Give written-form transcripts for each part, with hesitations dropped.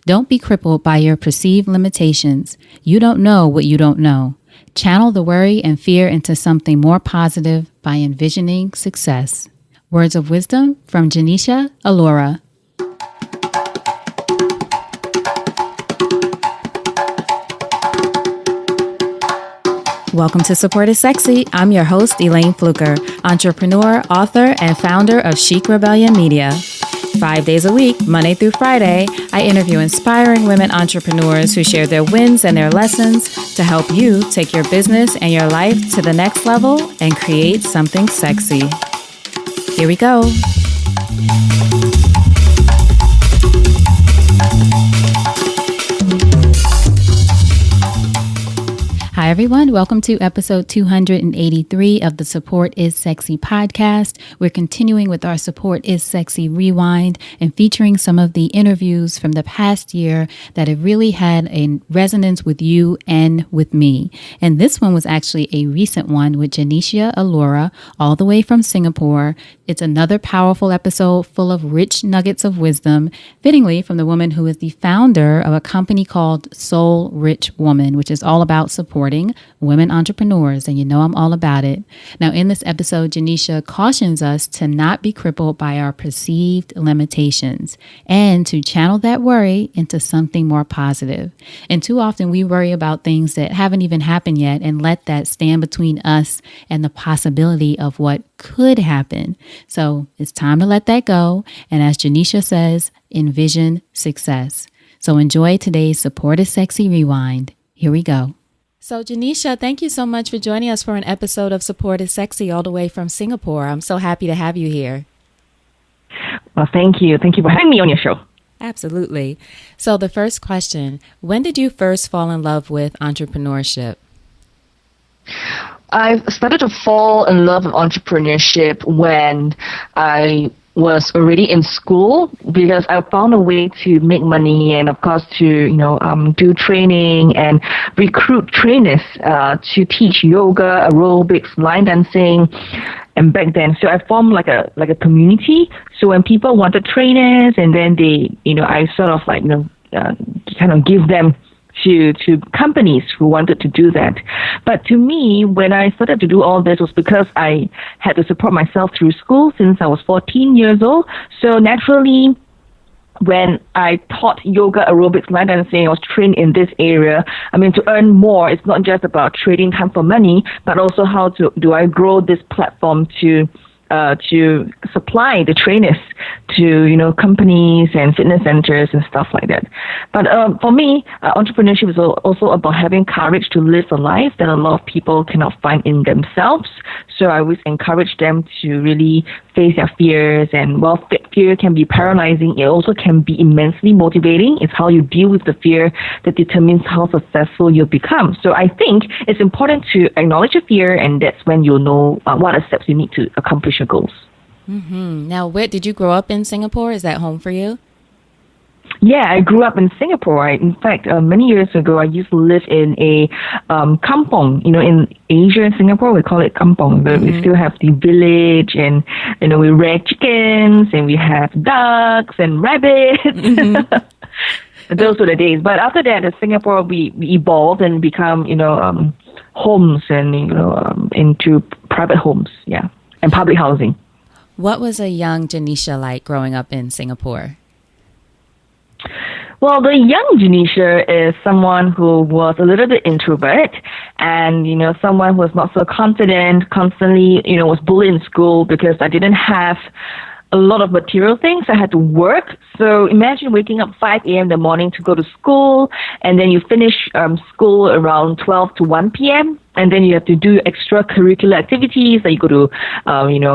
Don't be crippled by your perceived limitations. You don't know what you don't know. Channel the worry and fear into something more positive by envisioning success. Words of wisdom from Genecia Alluora. Welcome to Support is Sexy. I'm your host, Elayne Fluker, entrepreneur, author, and founder of Chic Rebellion Media. 5 days a week, Monday through Friday, I interview inspiring women entrepreneurs who share their wins and their lessons to help you take your business and your life to the next level and create something sexy. Here we go. Hi, everyone. Welcome to episode 283 of the Support is Sexy podcast. We're continuing with our Support is Sexy rewind and featuring some of the interviews from the past year that have really had a resonance with you and with me. And this one was actually a recent one with Genecia Alluora, all the way from Singapore. It's another powerful episode full of rich nuggets of wisdom, fittingly from the woman who is the founder of a company called Soul Rich Woman, which is all about supporting women entrepreneurs, and you know I'm all about it. Now, in this episode, Genecia cautions us to not be crippled by our perceived limitations and to channel that worry into something more positive. And too often we worry about things that haven't even happened yet and let that stand between us and the possibility of what could happen. So it's time to let that go. And as Genecia says, envision success. So enjoy today's Support is Sexy rewind. Here we go. So Genecia, thank you so much for joining us for an episode of Support is Sexy all the way from Singapore. I'm so happy to have you here. Well, thank you. Thank you for having me on your show. Absolutely. So the first question, when did you first fall in love with entrepreneurship? I started to fall in love with entrepreneurship when I was already in school because I found a way to make money and, of course, to do training and recruit trainers to teach yoga, aerobics, line dancing. And back then, so I formed like a community. So when people wanted trainers, and then I sort of kind of give them to companies who wanted to do that. But to me, when I started to do all this was because I had to support myself through school since I was 14 years old. So naturally, when I taught yoga, aerobics, line dancing, I was trained in this area. I mean, to earn more, it's not just about trading time for money, but also how do I grow this platform to supply the trainers to companies and fitness centers and stuff like that. But for me, entrepreneurship is also about having courage to live a life that a lot of people cannot find in themselves. So I always encourage them to really face their fears. And while fear can be paralyzing, it also can be immensely motivating. It's how you deal with the fear that determines how successful you'll become. So I think it's important to acknowledge your fear, and that's when you'll know what are steps you need to accomplish your goals. Mm-hmm. Now, where did you grow up in Singapore? Is that home for you? Yeah, I grew up in Singapore. In fact, many years ago, I used to live in a kampong. In Asia, in Singapore, we call it kampong. But we still have the village, and we rear chickens, and we have ducks and rabbits. Those were the days. But after that, in Singapore, we evolved and become homes and into private homes, and public housing. What was a young Genecia like growing up in Singapore? Well, the young Genecia is someone who was a little bit introvert and, someone who was not so confident, constantly, was bullied in school because I didn't have a lot of material things. I had to work. So imagine waking up 5 a.m. in the morning to go to school, and then you finish school around 12 to 1 p.m., and then you have to do extracurricular activities, like you go to,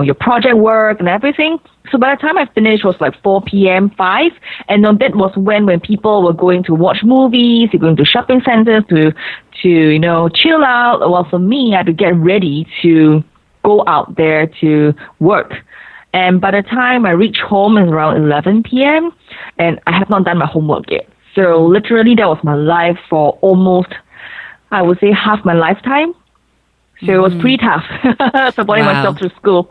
your project work and everything. So by the time I finished, it was like 4 p.m., 5, and that was when people were going to watch movies, they're going to shopping centers to chill out. Well, for me, I had to get ready to go out there to work. And by the time I reached home, it was around 11 p.m., and I have not done my homework yet. So literally, that was my life for almost, I would say, half my lifetime. So it was pretty tough supporting myself through school.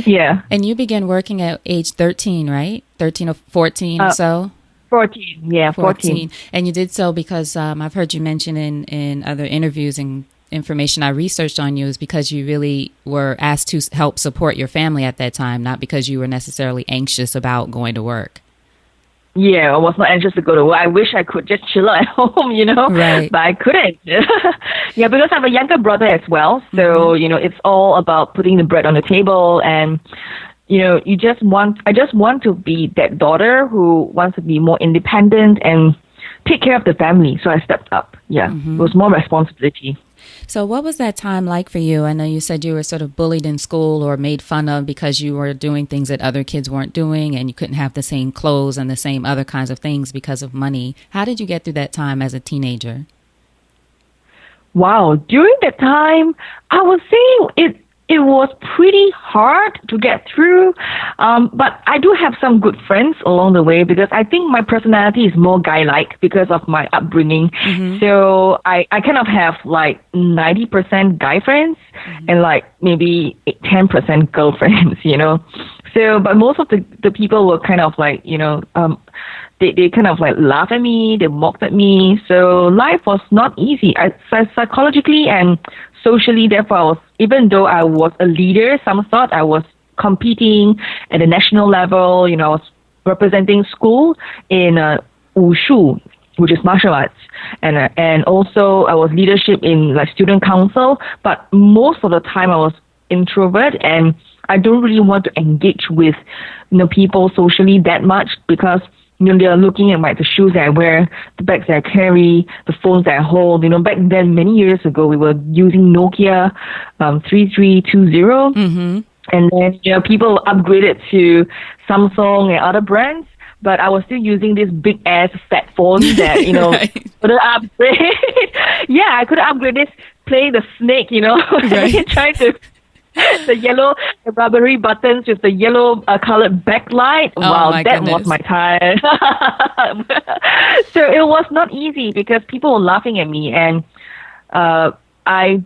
Yeah. And you began working at age 13, right? 13 or 14 or so? 14. Yeah, 14. And you did so because I've heard you mention in other interviews and information I researched on you is because you really were asked to help support your family at that time, not because you were necessarily anxious about going to work. Yeah, I was not anxious to go to work. I wish I could just chill at home, Right. but I couldn't. Yeah, because I have a younger brother as well. So, it's all about putting the bread on the table. And, I just want to be that daughter who wants to be more independent and take care of the family. So I stepped up. Yeah, It was more responsibility. So what was that time like for you? I know you said you were sort of bullied in school or made fun of because you were doing things that other kids weren't doing and you couldn't have the same clothes and the same other kinds of things because of money. How did you get through that time as a teenager? Wow, during that time, I was saying it was pretty hard to get through, but I do have some good friends along the way because I think my personality is more guy-like because of my upbringing. So I kind of have like 90% guy friends and like maybe 10% girlfriends, So, but most of the people were kind of like, they kind of like laugh at me, they mocked at me. So life was not easy. Psychologically and socially, therefore, even though I was a leader, some thought I was competing at the national level. I was representing school in wushu, which is martial arts, and also I was leadership in like student council. But most of the time, I was introvert, and I don't really want to engage with people socially that much because they're looking at the shoes that I wear, the bags that I carry, the phones that I hold. Back then, many years ago, we were using Nokia 3320. And then, people upgraded to Samsung and other brands. But I was still using this big-ass fat phone that, Right. couldn't upgrade. Yeah, I couldn't upgrade this, play the snake, Right. trying to... the yellow rubbery buttons with the yellow colored backlight. Wow, that goodness. was my time. So it was not easy because people were laughing at me, and I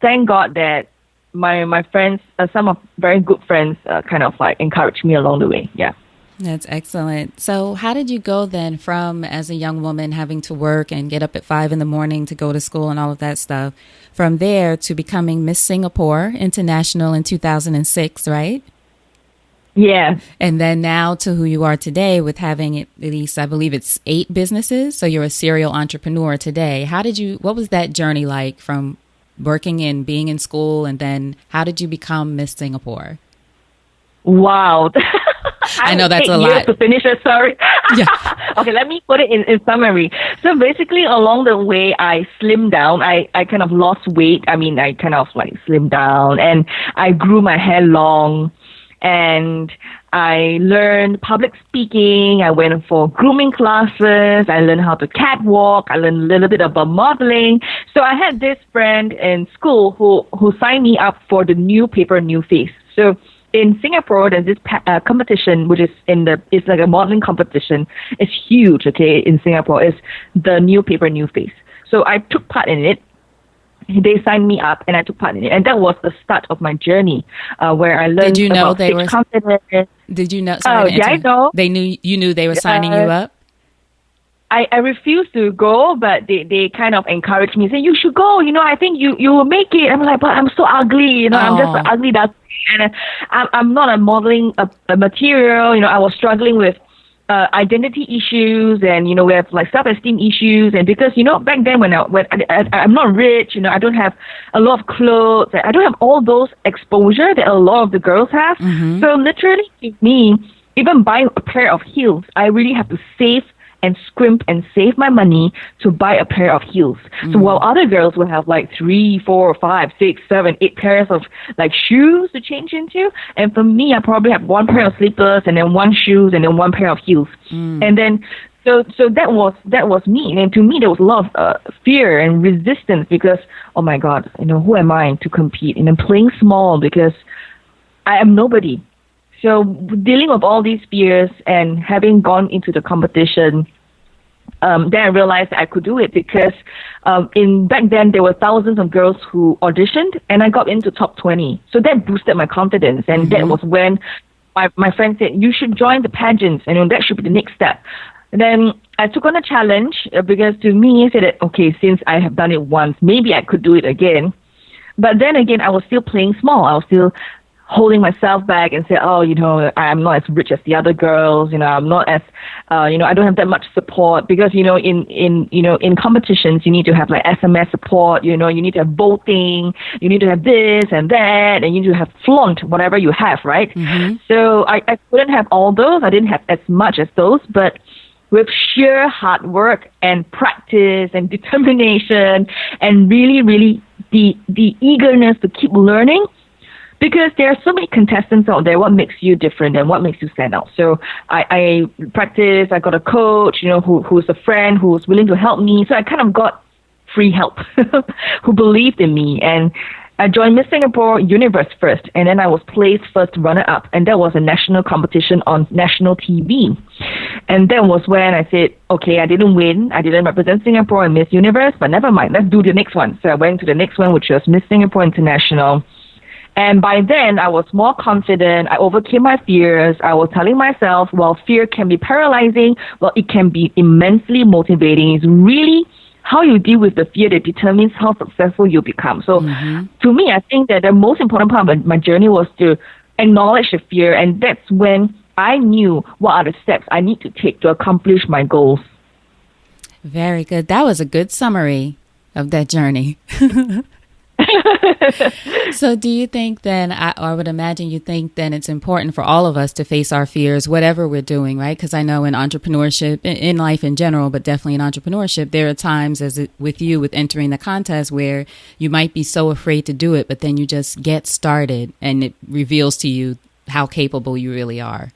thank God that my friends, some of very good friends, kind of like encouraged me along the way. Yeah. That's excellent. So how did you go then from, as a young woman, having to work and get up at 5 a.m. to go to school and all of that stuff, from there to becoming Miss Singapore International in 2006, right? Yeah. And then now to who you are today with having at least, I believe it's 8 businesses. So you're a serial entrepreneur today. What was that journey like from working and being in school? And then how did you become Miss Singapore? Wow. I know that's a years lot to finish it. Sorry. Yeah. Okay, let me put it in summary. So basically, along the way, I slimmed down. I kind of lost weight. I kind of like slimmed down, and I grew my hair long, and I learned public speaking. I went for grooming classes. I learned how to catwalk. I learned a little bit about modeling. So I had this friend in school who signed me up for the New Paper, New Face. So in Singapore, there's this competition, which is it's like a modeling competition. It's huge, okay, in Singapore. It's the New Paper, New Face. So I took part in it. They signed me up, and I took part in it. And that was the start of my journey, where I learned about stage confidence. Did you know? Sorry, I know. You knew they were signing you up? I refused to go, but they kind of encouraged me, say, you should go, I think you will make it. I'm like, but I'm so ugly, I'm just an ugly duck. And I'm not a modeling a material, I was struggling with identity issues, and, we have like self-esteem issues. And because, back then when I'm not rich, I don't have a lot of clothes, I don't have all those exposure that a lot of the girls have. So literally to me, even buying a pair of heels, I really have to save and scrimp and save my money to buy a pair of heels. So while other girls will have like 3, 4, 5, 6, 7, 8 pairs of like shoes to change into, and for me, I probably have 1 pair of slippers and then 1 shoes and then 1 pair of heels. And then so that was me. And to me, there was a lot of fear and resistance because, oh my God, who am I to compete? And I'm playing small because I am nobody. So dealing with all these fears and having gone into the competition, then I realized that I could do it because back then there were thousands of girls who auditioned, and I got into top 20. So that boosted my confidence, and that was when my friend said, you should join the pageants, and that should be the next step. Then I took on a challenge because to me, I said that, okay, since I have done it once, maybe I could do it again. But then again, I was still playing small. I was still holding myself back and say, oh, I'm not as rich as the other girls. I'm not as, I don't have that much support because, in competitions, you need to have like SMS support, you need to have voting, you need to have this and that, and you need to have flaunt whatever you have, right? Mm-hmm. So I couldn't have all those. I didn't have as much as those, but with sheer hard work and practice and determination and really, really the eagerness to keep learning, because there are so many contestants out there. What makes you different and what makes you stand out? So I practice. I got a coach, who's a friend who's willing to help me. So I kind of got free help, who believed in me. And I joined Miss Singapore Universe first, and then I was placed first runner-up, and that was a national competition on national TV. And that was when I said, okay, I didn't win. I didn't represent Singapore in Miss Universe, but never mind. Let's do the next one. So I went to the next one, which was Miss Singapore International. And by then, I was more confident. I overcame my fears. I was telling myself, well, fear can be paralyzing. Well, it can be immensely motivating. It's really how you deal with the fear that determines how successful you become. So to me, I think that the most important part of my journey was to acknowledge the fear. And that's when I knew what are the steps I need to take to accomplish my goals. Very good. That was a good summary of that journey. So do you think then, I would imagine you think then it's important for all of us to face our fears, whatever we're doing, right? Because I know in entrepreneurship, in life in general, but definitely in entrepreneurship, there are times with entering the contest where you might be so afraid to do it, but then you just get started and it reveals to you how capable you really are.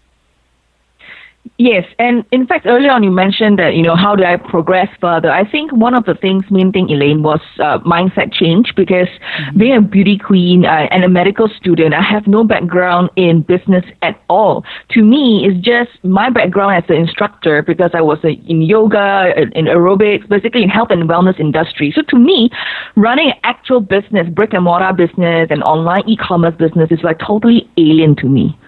Yes, and in fact, earlier on you mentioned that, how do I progress further? I think one of the main thing, Elayne, was mindset change, because being a beauty queen and a medical student, I have no background in business at all. To me, it's just my background as an instructor, because I was in yoga, in aerobics, basically in health and wellness industry. So to me, running an actual business, brick and mortar business and online e-commerce business is like totally alien to me.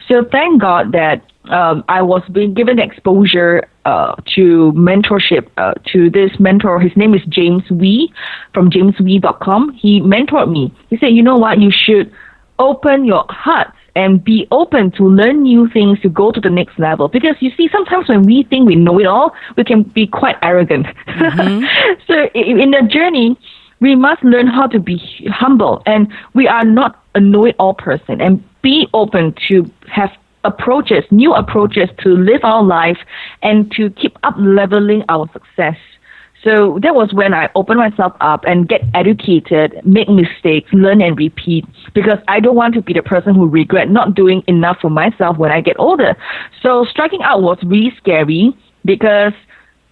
So thank God that I was being given exposure to mentorship to this mentor. His name is James Wee from jameswee.com. He mentored me. He said, you know what, you should open your heart and be open to learn new things, to go to the next level. Because you see, sometimes when we think we know it all, we can be quite arrogant. So in the journey, we must learn how to be humble, and we are not a know-it-all person, and be open to have new approaches to live our life and to keep up leveling our success. So that was when I opened myself up and get educated, make mistakes, learn and repeat, because I don't want to be the person who regret not doing enough for myself when I get older. So striking out was really scary, because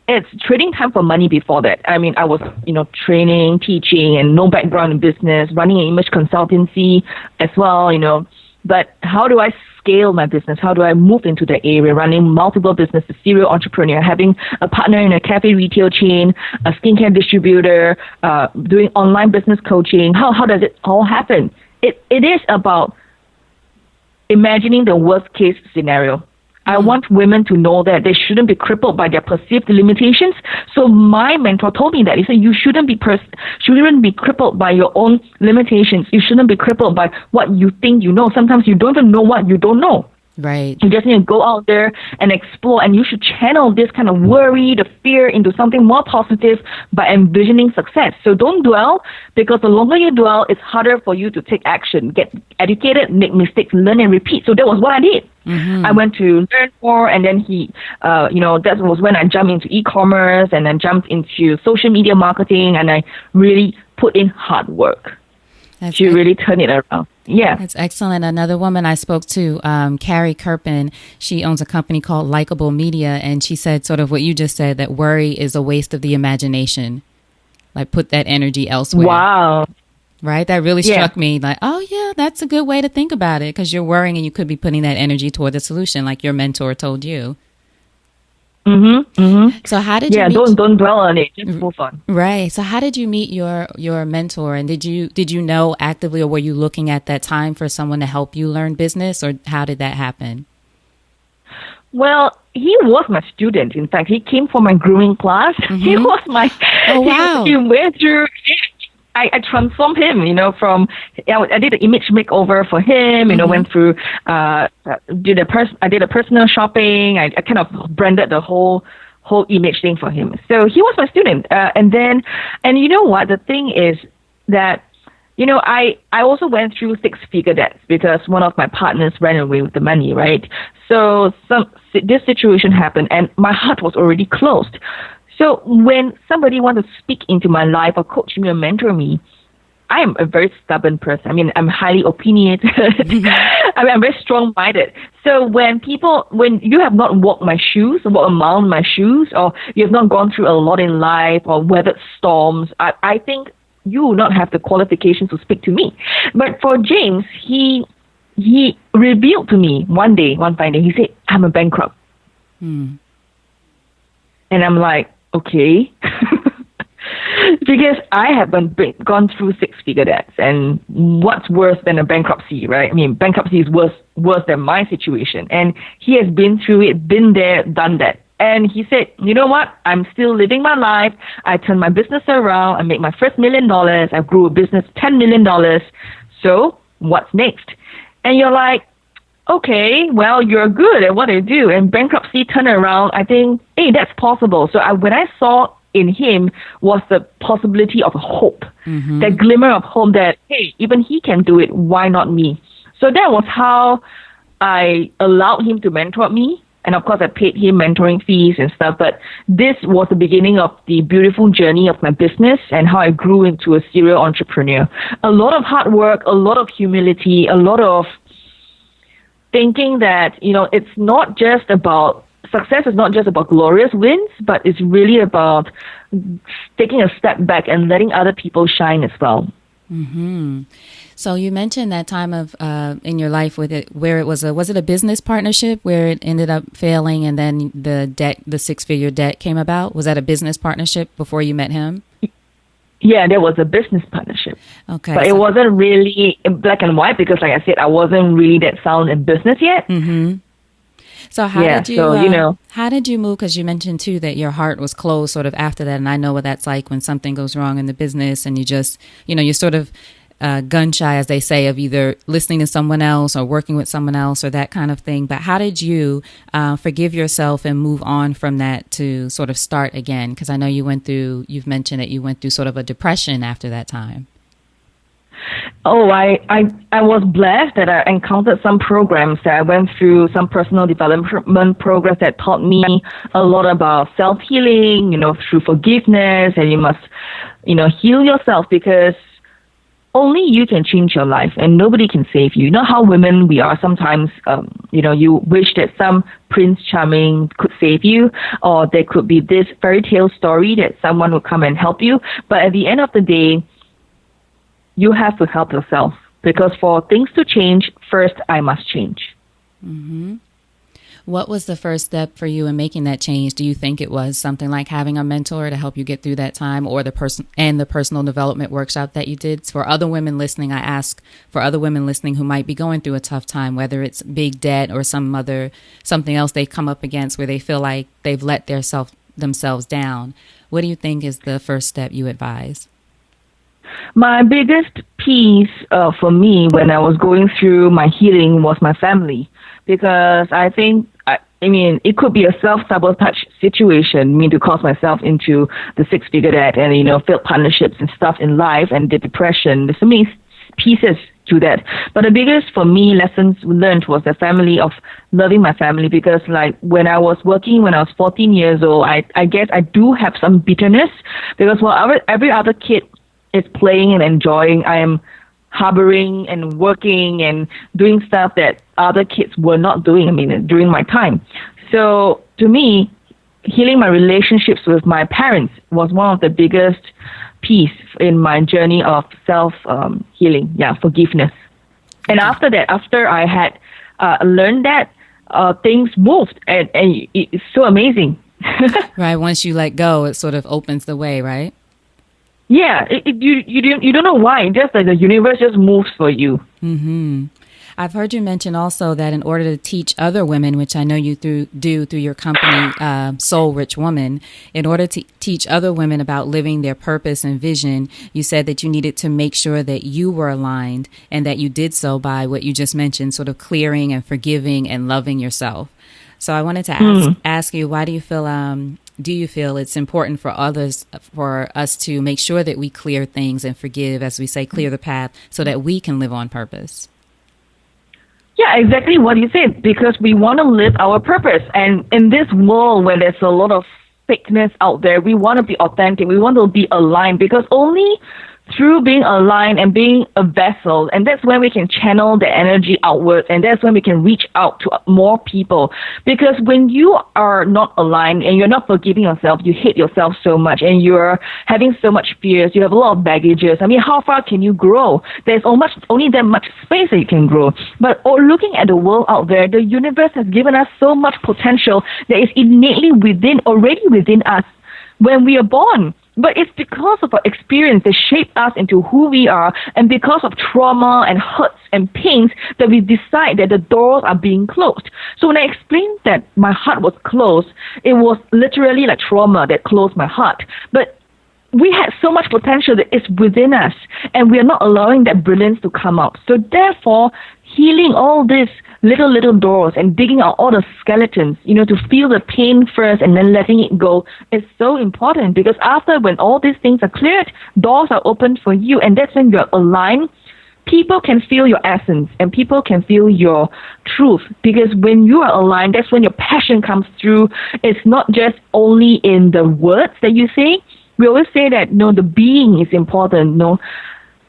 it's trading time for money before that. I mean, I was, training, teaching, and no background in business, running an image consultancy as well, But how do I scale my business? How do I move into the area, running multiple businesses, serial entrepreneur, having a partner in a cafe retail chain, a skincare distributor, doing online business coaching? How does it all happen? It is about imagining the worst case scenario. I want women to know that they shouldn't be crippled by their perceived limitations. So my mentor told me that. He said, you shouldn't be crippled by your own limitations. You shouldn't be crippled by what you think you know. Sometimes you don't even know what you don't know. Right. You just need to go out there and explore, and you should channel this kind of worry, the fear, into something more positive by envisioning success. So don't dwell, because the longer you dwell, it's harder for you to take action, get educated, make mistakes, learn and repeat. So that was what I did. I went to learn more, and then that was when I jumped into e-commerce, and then jumped into social media marketing, and I really put in hard work to really turn it around. Yeah. That's excellent. Another woman I spoke to, Carrie Kirpin, she owns a company called Likeable Media, and she said sort of what you just said, that worry is a waste of the imagination. Like, put that energy elsewhere. Wow. Right? That really struck me, like, oh yeah, that's a good way to think about it, because you're worrying and you could be putting that energy toward the solution, like your mentor told you. So how did you meet? Don't dwell on it, just move on. Right. So how did you meet your mentor, and did you know actively, or were you looking at that time for someone to help you learn business, or how did that happen? Well, he was my student. In fact, he came for my grooming class. He was my. Oh wow! He went through. I transformed him, from I did an image makeover for him. Went through I did a personal shopping. I kind of branded the whole image thing for him. So he was my student, and you know what? The thing is that I also went through six-figure debts because one of my partners ran away with the money, right? So this situation happened, and my heart was already closed. So when somebody wants to speak into my life or coach me or mentor me, I am a very stubborn person. I mean, I'm highly opinionated. I'm very strong-minded. So when you have not walked around my shoes, or you have not gone through a lot in life or weathered storms, I think you will not have the qualifications to speak to me. But for James, he revealed to me one fine day, he said, I'm a bankrupt. And I'm like, okay. Because I haven't gone through six-figure debts, and what's worse than a bankruptcy, right? I mean, bankruptcy is worse than my situation. And he has been through it, been there, done that. And he said, you know what? I'm still living my life. I turned my business around. I made my first $1 million. I grew a business $10 million. So what's next? And you're like, okay, well, you're good at what you do. And bankruptcy turnaround, I think, hey, that's possible. So when I saw in him was the possibility of hope, that glimmer of hope that, hey, even he can do it. Why not me? So that was how I allowed him to mentor me. And of course, I paid him mentoring fees and stuff. But this was the beginning of the beautiful journey of my business and how I grew into a serial entrepreneur. A lot of hard work, a lot of humility, a lot of thinking that, it's not just about success is not just about glorious wins, but it's really about taking a step back and letting other people shine as well. So you mentioned that time of in your life with it, where it was it a business partnership where it ended up failing, and then the six-figure debt came about? Was that a business partnership before you met him? Yeah, there was a business partnership. Okay, but it wasn't really in black and white because, like I said, I wasn't really that sound in business yet. So how did you move? Because you mentioned too that your heart was closed sort of after that, and I know what that's like when something goes wrong in the business, and you just, you're sort of gun shy, as they say, of either listening to someone else or working with someone else or that kind of thing. But how did you forgive yourself and move on from that to sort of start again? Because I know you've mentioned that you went through sort of a depression after that time. Oh, I was blessed that I encountered some programs that I went through, some personal development programs that taught me a lot about self-healing, through forgiveness, and you must, heal yourself because only you can change your life and nobody can save you. You know how women we are sometimes, you wish that some Prince Charming could save you, or there could be this fairy tale story that someone would come and help you. But at the end of the day, you have to help yourself because for things to change, first I must change. What was the first step for you in making that change? Do you think it was something like having a mentor to help you get through that time, or the personal development workshop that you did? For other women listening, I ask for other women listening who might be going through a tough time, whether it's big debt or something else they come up against where they feel like they've let themselves down. What do you think is the first step you advise? My biggest piece for me when I was going through my healing was my family, because I think, it could be a self-sabotage situation, to cause myself into the six-figure debt and, failed partnerships and stuff in life and the depression. There's so many pieces to that. But the biggest, for me, lessons learned was the family, of loving my family, because when I was working, when I was 14 years old, I guess I do have some bitterness, because while every other kid is playing and enjoying, I am harboring and working and doing stuff that other kids were not doing, during my time. So to me, healing my relationships with my parents was one of the biggest piece in my journey of self-healing, forgiveness. And after that, after I had learned that, things moved, and it's so amazing. Right, once you let go, it sort of opens the way, right? Yeah, you don't know why. Just like the universe just moves for you. I've heard you mention also that in order to teach other women, which I know you do through your company, Soul Rich Woman, in order to teach other women about living their purpose and vision, you said that you needed to make sure that you were aligned and that you did so by what you just mentioned, sort of clearing and forgiving and loving yourself. So I wanted to ask you, why do you feel it's important for us to make sure that we clear things and forgive, as we say, clear the path so that we can live on purpose? Yeah, exactly what you said, because we want to live our purpose. And in this world where there's a lot of fakeness out there, we want to be authentic. We want to be aligned, because only through being aligned and being a vessel, and that's when we can channel the energy outwards, and that's when we can reach out to more people. Because when you are not aligned and you're not forgiving yourself, you hate yourself so much, and you're having so much fears, you have a lot of baggages. I mean, how far can you grow? There's only that much space that you can grow. But looking at the world out there, the universe has given us so much potential that is innately already within us when we are born. But it's because of our experience that shaped us into who we are, and because of trauma and hurts and pains that we decide that the doors are being closed. So when I explained that my heart was closed, it was literally like trauma that closed my heart. But we had so much potential that is within us, and we are not allowing that brilliance to come out. So therefore, healing all these little doors and digging out all the skeletons, to feel the pain first and then letting it go is so important, because after, when all these things are cleared, doors are open for you, and that's when you're aligned. People can feel your essence and people can feel your truth, because when you are aligned, that's when your passion comes through. It's not just only in the words that you say. We always say that, the being is important,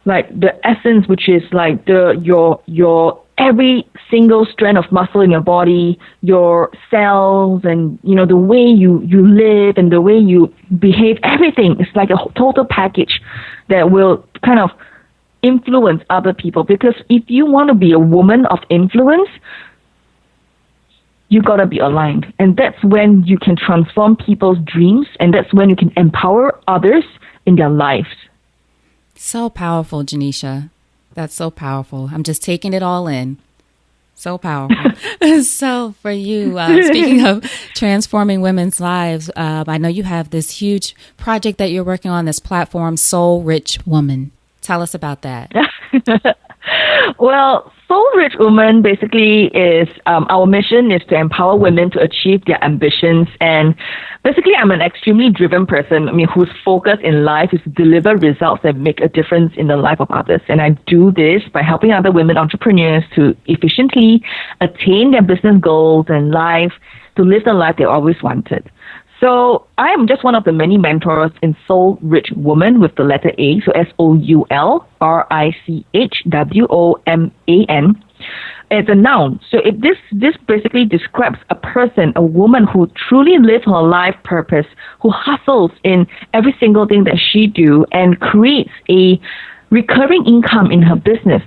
like the essence, which is like your every single strand of muscle in your body, your cells, and the way you live and the way you behave. Everything is like a total package that will kind of influence other people. Because if you want to be a woman of influence, you gotta be aligned, and that's when you can transform people's dreams, and that's when you can empower others in their lives. So powerful, Genecia. That's so powerful. I'm just taking it all in. So powerful. So for you, speaking of transforming women's lives, I know you have this huge project that you're working on, this platform, Soul Rich Woman. Tell us about that. Well, Soul Rich Woman basically is, our mission is to empower women to achieve their ambitions. And basically, I'm an extremely driven person, whose focus in life is to deliver results that make a difference in the life of others. And I do this by helping other women entrepreneurs to efficiently attain their business goals and life, to live the life they always wanted. So I am just one of the many mentors in Soul Rich Woman with the letter A, so SOULRICHWOMAN. It's a noun. So this basically describes a person, a woman who truly lives her life purpose, who hustles in every single thing that she do and creates a recurring income in her business.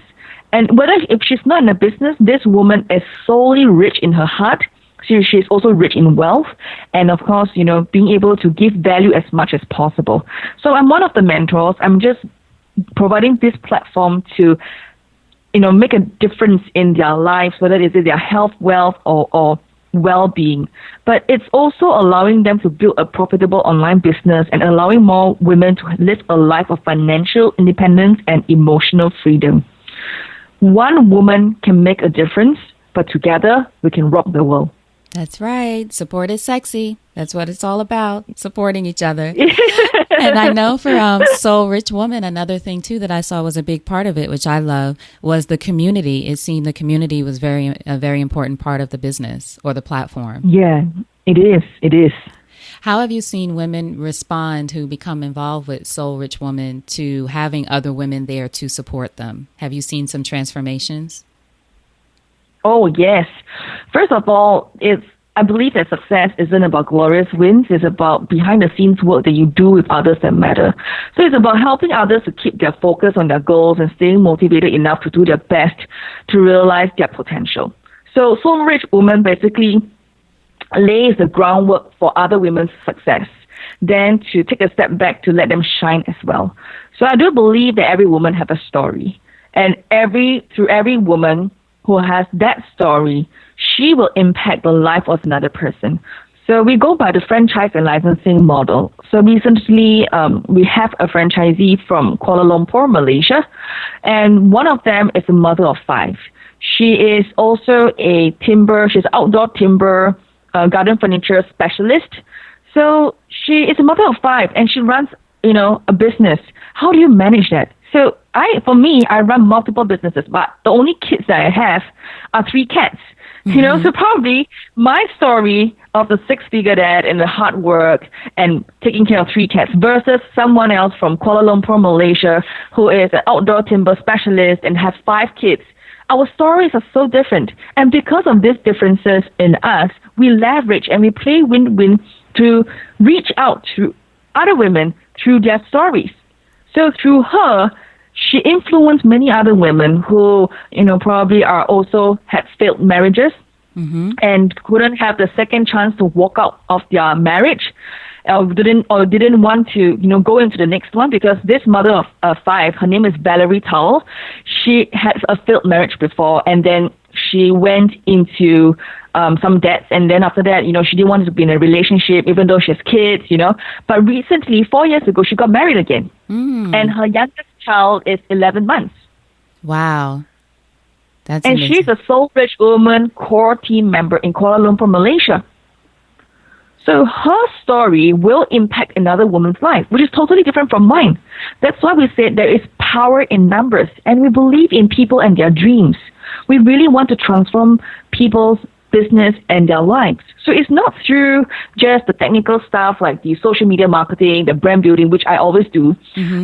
And if she's not in a business, this woman is solely rich in her heart. She's also rich in wealth, and of course, being able to give value as much as possible. So I'm one of the mentors. I'm just providing this platform to, make a difference in their lives, whether it is their health, wealth, or well-being. But it's also allowing them to build a profitable online business and allowing more women to live a life of financial independence and emotional freedom. One woman can make a difference, but together we can rock the world. That's right. Support is sexy. That's what it's all about, supporting each other. And I know for Soul Rich Woman, another thing, too, that I saw was a big part of it, which I love, was the community. It seemed the community was a very important part of the business or the platform. Yeah, it is. It is. How have you seen women respond who become involved with Soul Rich Woman to having other women there to support them? Have you seen some transformations? Oh, yes. First of all, I believe that success isn't about glorious wins. It's about behind-the-scenes work that you do with others that matter. So it's about helping others to keep their focus on their goals and staying motivated enough to do their best to realize their potential. So Soul Rich Woman basically lays the groundwork for other women's success, then to take a step back to let them shine as well. So I do believe that every woman has a story, and through every woman, who has that story, she will impact the life of another person. So we go by the franchise and licensing model. So recently, we have a franchisee from Kuala Lumpur, Malaysia, and one of them is a mother of 5. She is also she's an outdoor timber garden furniture specialist. So she is a mother of 5 and she runs, a business. How do you manage that? So I run multiple businesses, but the only kids that I have are 3 cats. So probably my story of the 6-figure dad and the hard work and taking care of 3 cats versus someone else from Kuala Lumpur, Malaysia, who is an outdoor timber specialist and has 5 kids. Our stories are so different. And because of these differences in us, we leverage and we play win-win to reach out to other women through their stories. So through her, she influenced many other women who, probably had failed marriages and couldn't have the second chance to walk out of their marriage, didn't want to, go into the next one, because this mother of 5, her name is Valerie Towell. She had a failed marriage before, and then she went into some debts, and then after that, she didn't want to be in a relationship, even though she has kids, But recently, 4 years ago, she got married again, and her youngest child is 11 months. Wow. That's and amazing. She's a Soul Rich Woman core team member in Kuala Lumpur, Malaysia. So her story will impact another woman's life, which is totally different from mine. That's why we said there is power in numbers, and we believe in people and their dreams. We really want to transform people's business and their lives. So it's not through just the technical stuff like the social media marketing, the brand building, which I always do,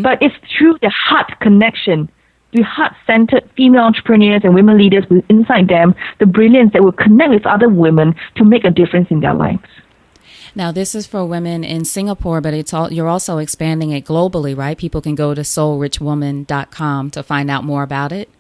but it's through the heart connection, the heart-centered female entrepreneurs and women leaders with inside them, the brilliance that will connect with other women to make a difference in their lives. Now, this is for women in Singapore, but you're also expanding it globally, right? People can go to soulrichwoman.com to find out more about it.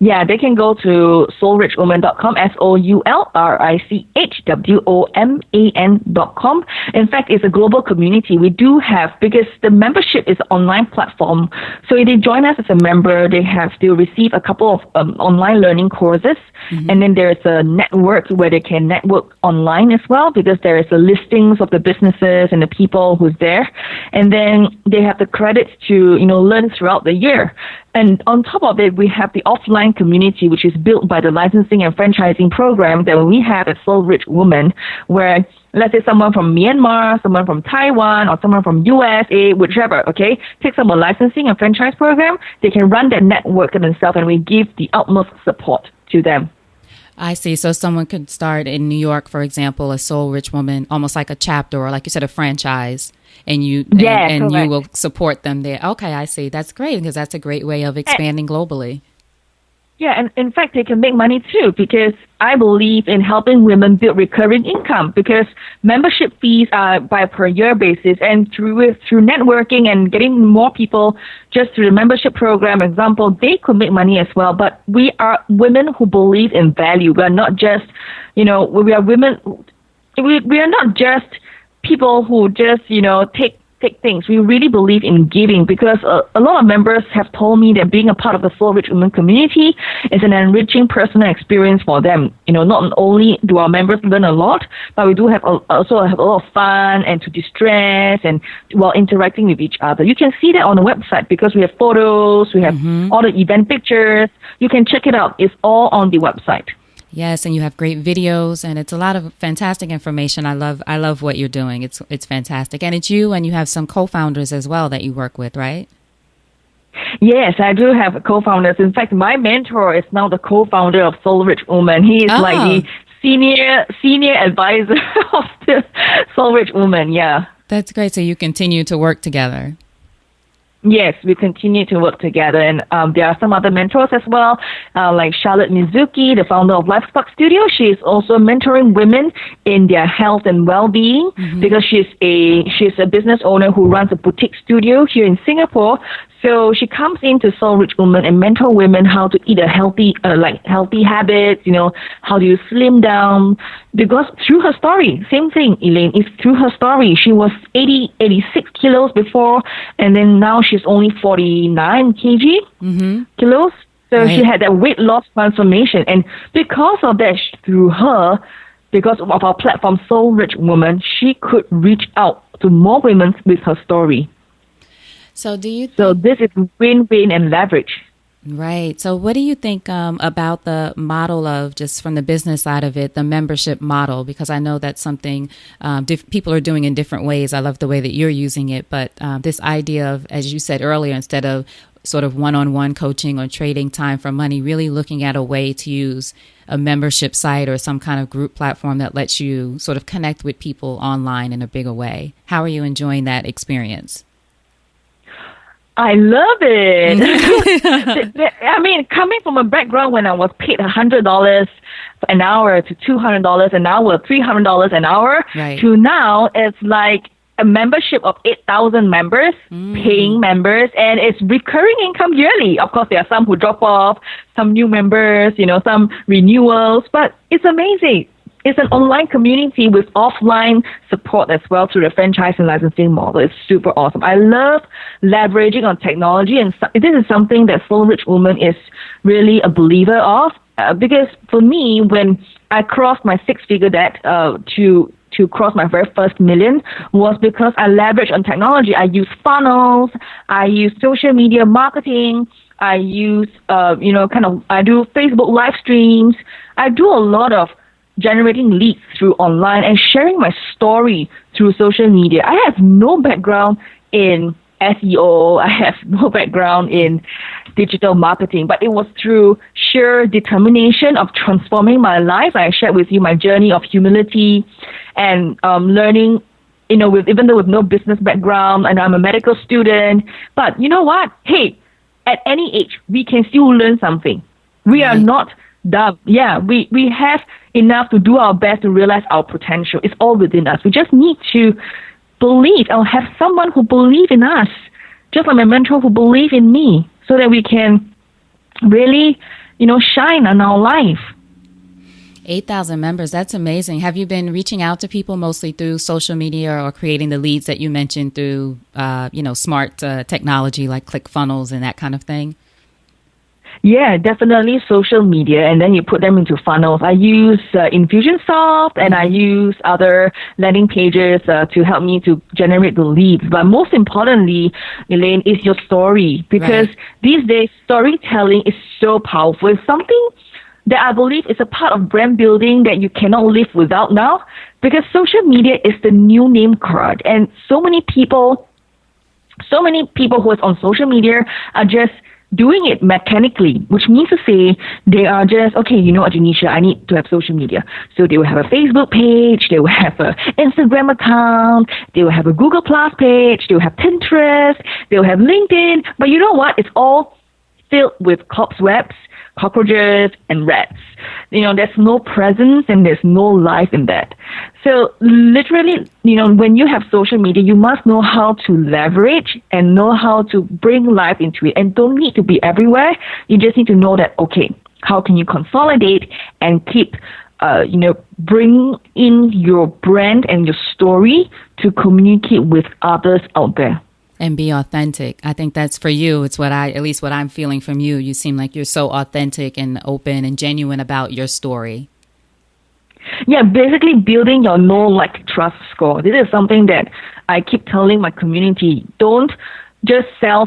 Yeah, they can go to soulrichwoman.com, soulrichwoman.com. In fact, it's a global community. We do have, because the membership is an online platform, so if they join us as a member, they'll receive a couple of online learning courses, and then there's a network where they can network online as well, because there is a listings of the businesses and the people who's there, and then they have the credits to learn throughout the year. And on top of it, we have the offline community, which is built by the licensing and franchising program that we have at Soul Rich Woman, where let's say someone from Myanmar, someone from Taiwan, or someone from USA, whichever, okay, takes up a licensing and franchise program, they can run that network themselves, and we give the utmost support to them. I see. So someone could start in New York, for example, a Soul Rich Woman, almost like a chapter, or like you said, a franchise, and you will support them there. Okay, I see. That's great, because that's a great way of expanding globally. Yeah, and in fact, they can make money too, because I believe in helping women build recurring income, because membership fees are by per year basis, and through networking and getting more people just through the membership program, example, they could make money as well. But we are women who believe in value. We are not just, we are women. We are not just people who just, take things. We really believe in giving, because a lot of members have told me that being a part of the Soul Rich Women community is an enriching personal experience for them. Not only do our members learn a lot, but we do also have a lot of fun and to distress and while interacting with each other. You can see that on the website, because we have photos, we have all the event pictures. You can check it out. It's all on the website. Yes, and you have great videos, and it's a lot of fantastic information. I love what you're doing. It's fantastic. And it's you, and you have some co-founders as well that you work with, right? Yes, I do have co-founders. In fact, my mentor is now the co-founder of Soul Rich Woman. He is like the senior advisor of the Soul Rich Woman, yeah. That's great. So you continue to work together. Yes, we continue to work together, and there are some other mentors as well, like Charlotte Mizuki, the founder of Livestock Studio. She is also mentoring women in their health and well-being, because she's a business owner who runs a boutique studio here in Singapore. So she comes into Soul Rich Woman and mentor women how to eat a healthy habits, how do you slim down? Because through her story, same thing, Elayne, is through her story. She was 86 kilos before, and then now she's only 49 kilos. So she had that weight loss transformation. And because of that, because of our platform, Soul Rich Woman, she could reach out to more women with her story. So this is win-win and leverage. Right. So what do you think about the model of, just from the business side of it, the membership model? Because I know that's something people are doing in different ways. I love the way that you're using it. But this idea of, as you said earlier, instead of sort of one-on-one coaching or trading time for money, really looking at a way to use a membership site or some kind of group platform that lets you sort of connect with people online in a bigger way. How are you enjoying that experience? I love it. I mean, coming from a background when I was paid $100 an hour to $200 an hour, $300 an hour, to now it's like a membership of 8,000 members, paying members, and it's recurring income yearly. Of course, there are some who drop off, some new members, some renewals, but it's amazing. It's an online community with offline support as well through the franchise and licensing model. It's super awesome. I love leveraging on technology, and this is something that Soul Rich Woman is really a believer of. Because for me, when I crossed my six-figure debt to cross my very first million, was because I leveraged on technology. I use funnels, I use social media marketing, I use I do Facebook live streams. I do a lot of generating leads through online and sharing my story through social media. I have no background in SEO. I have no background in digital marketing, but it was through sheer determination of transforming my life. I shared with you my journey of humility and learning, even though with no business background, and I'm a medical student. But you know what? Hey, at any age, we can still learn something. We are not dumb. Yeah, we have enough to do our best to realize our potential. It's all within us. We just need to believe or have someone who believes in us, just like my mentor who believes in me, so that we can really, shine on our life. 8,000 members. That's amazing. Have you been reaching out to people mostly through social media or creating the leads that you mentioned through, smart technology like ClickFunnels and that kind of thing? Yeah, definitely social media, and then you put them into funnels. I use Infusionsoft, and I use other landing pages to help me to generate the leads. But most importantly, Elayne, is your story, because these days storytelling is so powerful. It's something that I believe is a part of brand building that you cannot live without now, because social media is the new name card, and so many people who is on social media are just doing it mechanically, which means to say they are just, okay, you know what, Genecia, I need to have social media. So they will have a Facebook page, they will have an Instagram account, they will have a Google Plus page, they will have Pinterest, they will have LinkedIn. But you know what? It's all filled with cobwebs, cockroaches, and rats. There's no presence and there's no life in that. So literally, when you have social media, you must know how to leverage and know how to bring life into it, and don't need to be everywhere. You just need to know that, okay, how can you consolidate and keep, bring in your brand and your story to communicate with others out there. And be authentic. I think that's for you. It's at least what I'm feeling from you. You seem like you're so authentic and open and genuine about your story. Yeah, basically building your know, like, trust score. This is something that I keep telling my community. Don't just sell.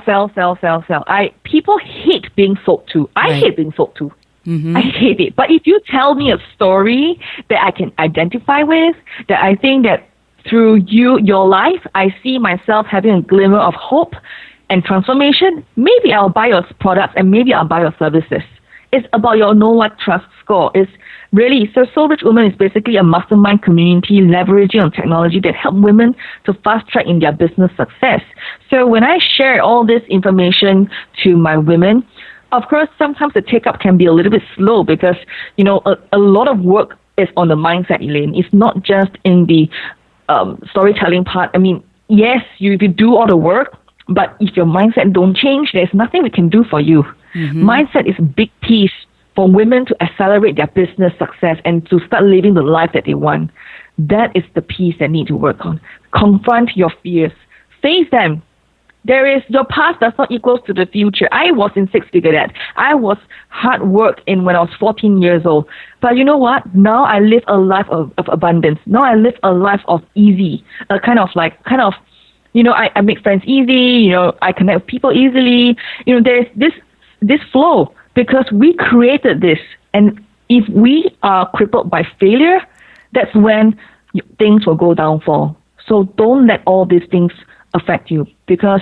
People hate being sold to. I hate being sold to. I hate it. But if you tell me a story that I can identify with, that I think that through your life, I see myself having a glimmer of hope and transformation, maybe I'll buy your products and maybe I'll buy your services. It's about your know, like, trust score. It's really, so Soul Rich Woman is basically a mastermind community leveraging on technology that help women to fast track in their business success. So when I share all this information to my women, of course, sometimes the take-up can be a little bit slow because, a lot of work is on the mindset, Elayne. It's not just in the storytelling part. I mean, yes, you do all the work, but if your mindset don't change, there's nothing we can do for you. Mindset is a big piece for women to accelerate their business success and to start living the life that they want. That is the piece that need to work on. Confront your fears, face them, There is, your past does not equal to the future. I was in six-figure debt. I was hard work in when I was 14 years old. But you know what? Now I live a life of abundance. Now I live a life of easy, I make friends easy, I connect with people easily. There's this flow because we created this. And if we are crippled by failure, that's when things will go downfall. So don't let all these things affect you because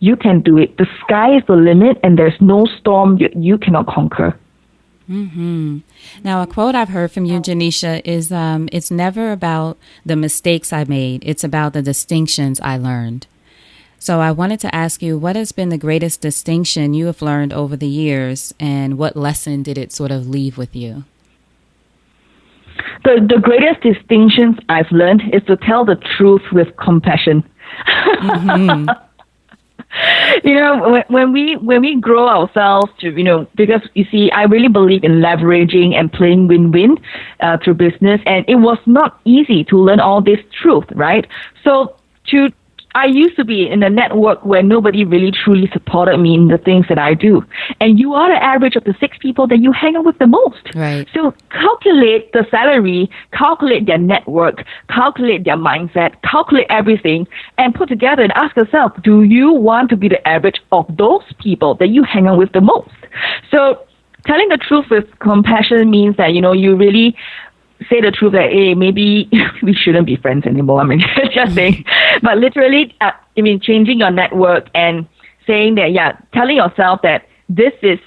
you can do it. The sky is the limit and there's no storm you cannot conquer. Mm-hmm. Now, a quote I've heard from you, Genecia, is it's never about the mistakes I made. It's about the distinctions I learned. So I wanted to ask you, what has been the greatest distinction you have learned over the years, and what lesson did it sort of leave with you? The greatest distinctions I've learned is to tell the truth with compassion. Mm-hmm. When we grow ourselves to, because you see, I really believe in leveraging and playing win-win through business, and it was not easy to learn all this truth, right? So I used to be in a network where nobody really truly supported me in the things that I do. And you are the average of the 6 people that you hang out with the most. Right. So calculate the salary, calculate their network, calculate their mindset, calculate everything, and put together and ask yourself, do you want to be the average of those people that you hang out with the most? So telling the truth with compassion means that, you really say the truth that, hey, maybe we shouldn't be friends anymore. I mean, just saying. But literally, changing your network and saying that, telling yourself that this is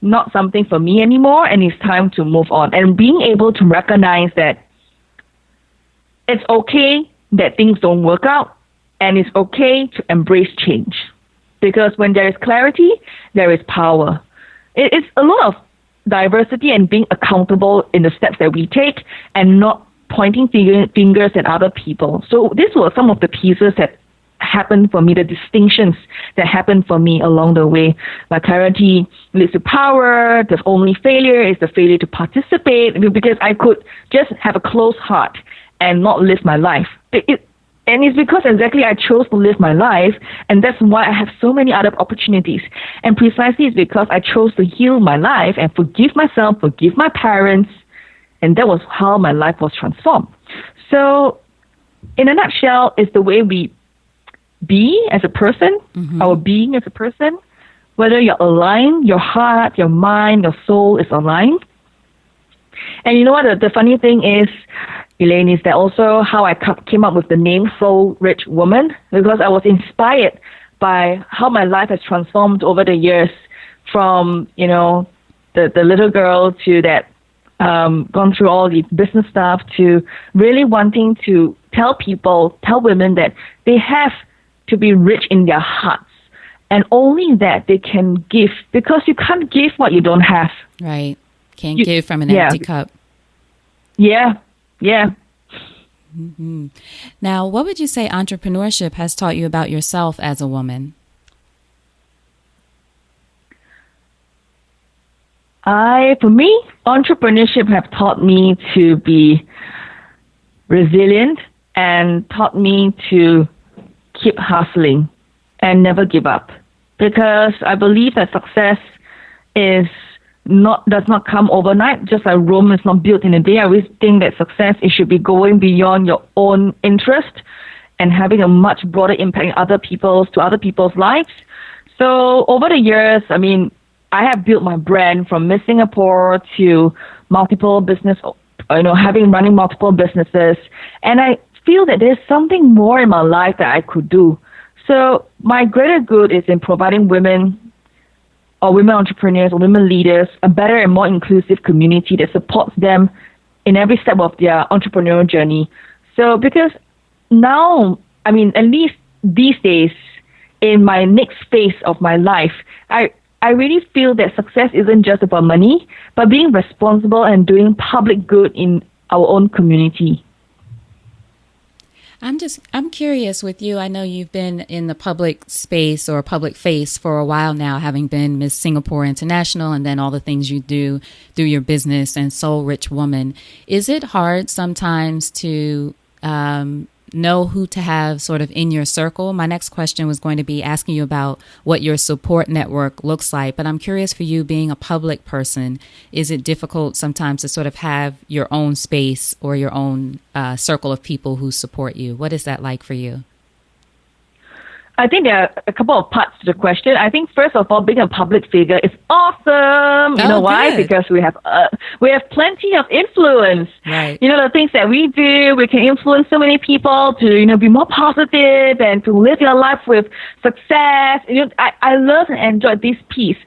not something for me anymore and it's time to move on. And being able to recognize that it's okay that things don't work out and it's okay to embrace change. Because when there is clarity, there is power. It's a lot of diversity and being accountable in the steps that we take and not pointing fingers at other people. So these were some of the pieces that happened for me, the distinctions that happened for me along the way. My clarity leads to power. The only failure is the failure to participate, because I could just have a closed heart and not live my life. And it's because exactly I chose to live my life, and that's why I have so many other opportunities. And precisely it's because I chose to heal my life and forgive myself, forgive my parents, and that was how my life was transformed. So in a nutshell, it's the way we be as a person, our being as a person, whether you're aligned, your heart, your mind, your soul is aligned. And you know what, the funny thing is, Elayne, is that also how I came up with the name Soul Rich Woman, because I was inspired by how my life has transformed over the years from, the little girl to that, gone through all the business stuff to really wanting to tell women that they have to be rich in their hearts. And only that they can give, because you can't give what you don't have. Right. Can't give from an empty cup. Yeah. Mm-hmm. Now, what would you say entrepreneurship has taught you about yourself as a woman? For me, entrepreneurship have taught me to be resilient and taught me to keep hustling and never give up. Because I believe that success does not come overnight, just like Rome is not built in a day. I always think that success, it should be going beyond your own interest and having a much broader impact in other people's lives. So over the years, I have built my brand from Miss Singapore to multiple business, running multiple businesses. And I feel that there's something more in my life that I could do. So my greater good is in providing women or women entrepreneurs or women leaders a better and more inclusive community that supports them in every step of their entrepreneurial journey. So because now, at least these days, in my next phase of my life, I really feel that success isn't just about money, but being responsible and doing public good in our own community. I'm curious with you. I know you've been in the public space or public face for a while now, having been Miss Singapore International and then all the things you do through your business and Soul Rich Woman. Is it hard sometimes to know who to have sort of in your circle, my next question was going to be asking you about what your support network looks like. But I'm curious, for you being a public person, is it difficult sometimes to sort of have your own space or your own circle of people who support you? What is that like for you? I think there are a couple of parts to the question. I think first of all, being a public figure is awesome. You know why? Good. Because we have plenty of influence. Right. You know, the things that we do, we can influence so many people to, be more positive and to live your life with success. I love and enjoy this piece.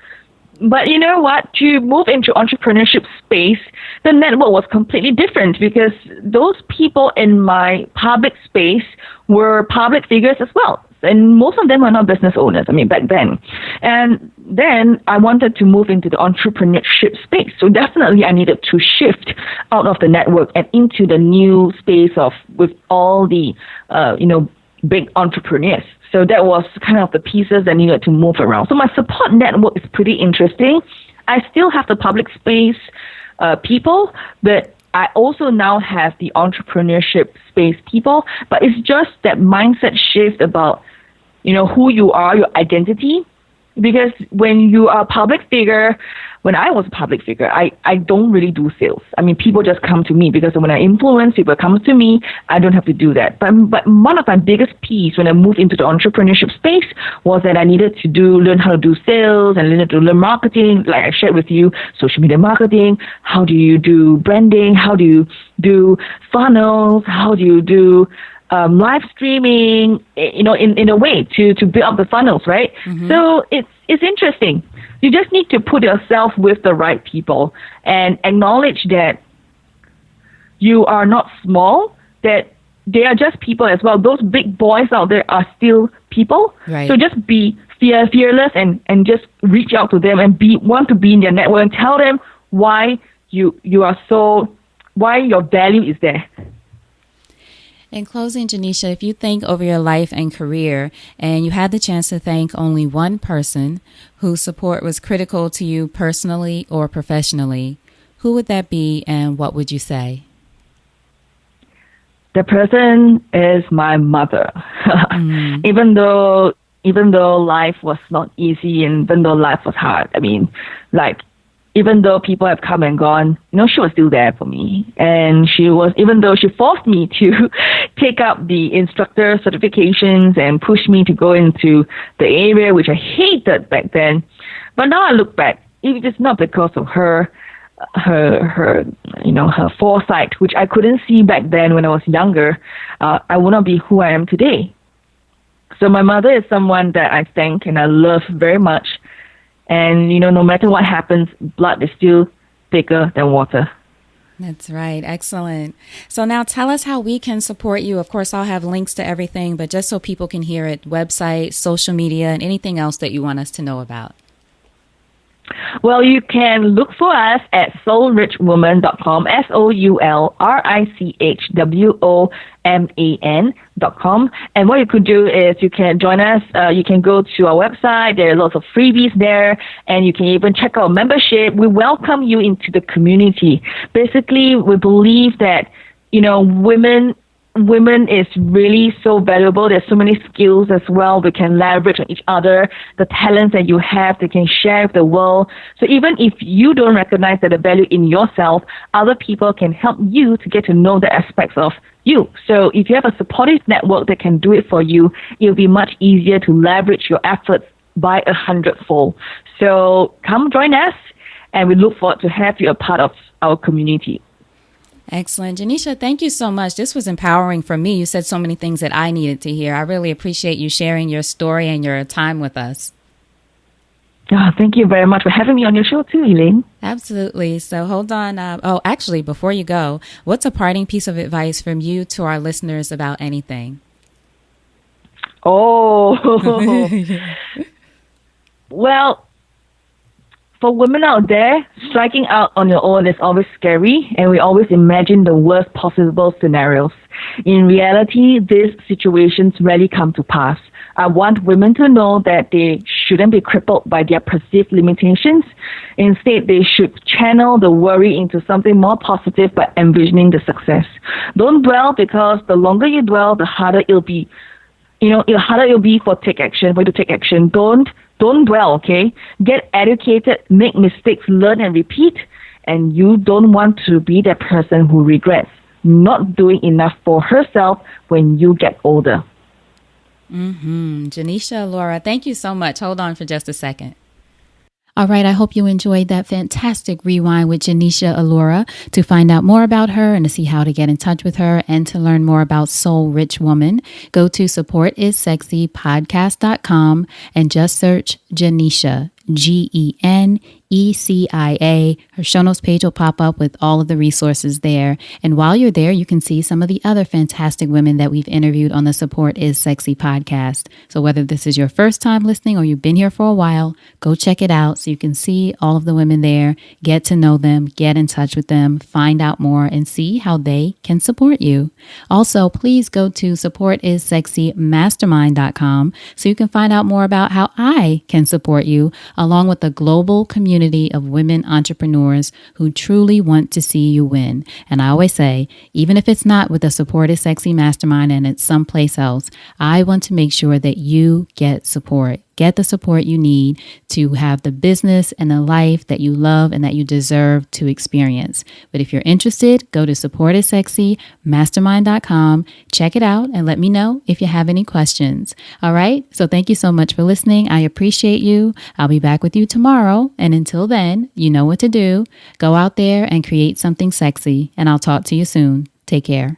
But you know what? To move into entrepreneurship space, the network was completely different because those people in my public space were public figures as well. And most of them were not business owners, back then. And then I wanted to move into the entrepreneurship space. So definitely I needed to shift out of the network and into the new space with all the, big entrepreneurs. So that was kind of the pieces that needed to move around. So my support network is pretty interesting. I still have the public space people, but I also now have the entrepreneurship space people. But it's just that mindset shift about, who you are, your identity. Because when you are a public figure, when I was a public figure, I don't really do sales. People just come to me because when I influence, people come to me. I don't have to do that. But one of my biggest piece when I moved into the entrepreneurship space was that I needed to learn how to do sales and learn to learn marketing. Like I shared with you, social media marketing. How do you do branding? How do you do funnels? How do you do live streaming, in a way to build up the funnels, right? Mm-hmm. So it's interesting. You just need to put yourself with the right people and acknowledge that you are not small, that they are just people as well. Those big boys out there are still people. Right. So just be fearless and just reach out to them and want to be in their network and tell them why why your value is there. In closing, Genecia, if you think over your life and career and you had the chance to thank only one person whose support was critical to you personally or professionally, who would that be and what would you say? The person is my mother. Even though life was not easy and even though life was hard, even though people have come and gone, she was still there for me. And even though she forced me to take up the instructor certifications and push me to go into the area, which I hated back then. But now I look back, it is not because of her foresight, which I couldn't see back then when I was younger. I would not be who I am today. So my mother is someone that I thank and I love very much. And, no matter what happens, blood is still thicker than water. That's right. Excellent. So now tell us how we can support you. Of course, I'll have links to everything, but just so people can hear it, website, social media, and anything else that you want us to know about. Well, you can look for us at soulrichwoman.com, soulrichwoman.com. And what you could do is you can join us. You can go to our website. There are lots of freebies there, and you can even check out membership. We welcome you into the community. Basically, we believe that, women is really so valuable. There's so many skills as well we can leverage on each other. The talents that you have, they can share with the world. So even if you don't recognize that the value in yourself, other people can help you to get to know the aspects of you. So if you have a supportive network that can do it for you, it'll be much easier to leverage your efforts by 100-fold. So come join us, and we look forward to have you a part of our community. Excellent. Genecia, thank you so much. This was empowering for me. You said so many things that I needed to hear. I really appreciate you sharing your story and your time with us. Oh, thank you very much for having me on your show too, Elayne. Absolutely. So hold on. Actually, before you go, what's a parting piece of advice from you to our listeners about anything? Oh, well, for women out there, striking out on your own is always scary, and we always imagine the worst possible scenarios. In reality, these situations rarely come to pass. I want women to know that they shouldn't be crippled by their perceived limitations. Instead, they should channel the worry into something more positive by envisioning the success. Don't dwell, because the longer you dwell, the harder it'll be. The harder it'll be for you to take action. Don't dwell, okay? Get educated, make mistakes, learn and repeat. And you don't want to be that person who regrets not doing enough for herself when you get older. Genecia Alluora, thank you so much. Hold on for just a second. All right, I hope you enjoyed that fantastic rewind with Genecia Alluora. To find out more about her and to see how to get in touch with her and to learn more about Soul Rich Woman, go to supportissexypodcast.com and just search Genecia, Genecia. Her show notes page will pop up with all of the resources there. And while you're there, you can see some of the other fantastic women that we've interviewed on the Support is Sexy podcast. So whether this is your first time listening or you've been here for a while, go check it out so you can see all of the women there, get to know them, get in touch with them, find out more, and see how they can support you. Also, please go to supportissexymastermind.com so you can find out more about how I can support you, along with a global community of women entrepreneurs who truly want to see you win. And I always say, even if it's not with the Support is Sexy Mastermind and it's someplace else, I want to make sure that you get support. Get the support you need to have the business and the life that you love and that you deserve to experience. But if you're interested, go to supportissexymastermind.com, check it out, and let me know if you have any questions. All right. So thank you so much for listening. I appreciate you. I'll be back with you tomorrow. And until then, you know what to do. Go out there and create something sexy, and I'll talk to you soon. Take care.